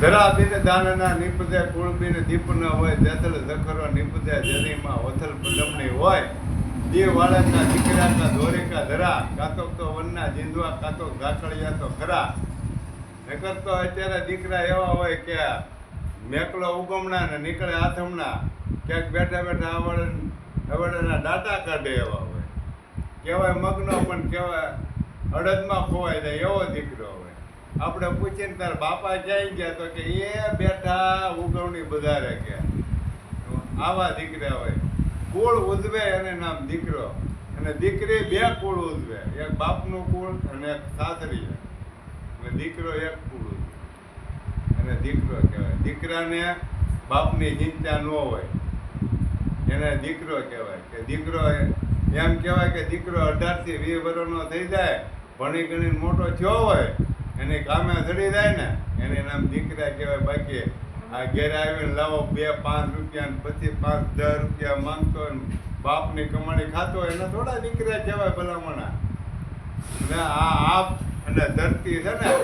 ધરા બિન દાનના નિપજે કુળ બિન દીપ ન હોય જેતલ જખરો નિપજે જરીમાં ઓથલ પદમણી હોય જે વાળાના દીકરાના ધોરેકા ધરા કાતો તો વનના જીંદવા કાતો ગાકળિયા તો ખરા નકર તો અત્યારે દીકરા એવા હોય કે મેકલો ઉગમણા ને નીકળે આથમણા ક્યાંક બેઠા બેઠા આવડના ડાટા કાઢે એવા હોય કહેવાય મગનો પણ કહેવાય અડદમાં ખોવાઈ જાય એવો દીકરો હોય આપણે પૂછીને તાર બાપા ક્યાંય ગયા તો કે એ બેઠા ઉગવણી બધારે ગયા આવા દીકરા હોય કુળ ઉજવે એને નામ દીકરો અને દીકરી બે કુળ ઉજવે એક બાપનું કુળ અને એક સાસરી અને દીકરો એક કુળ ઉજવે અને દીકરો કહેવાય દીકરાને બાપની ચિંતા ન હોય એને દીકરો કહેવાય કે દીકરો એમ કહેવાય કે દીકરો 18 થી 20 વર્ષનો થઈ જાય ભણી ગણીને મોટો થયો હોય એને કામે ચડી જાય ને એને નામ દીકરા કહેવાય બાકી આ ઘેર આવીને લાવો 2-5 રૂપિયા પછી 5-10 રૂપિયા માંગતો બાપની કમાણી ખાતો એને થોડા દીકરા કહેવાય ભલામણા અને આ આપ અને ધરતી છે ને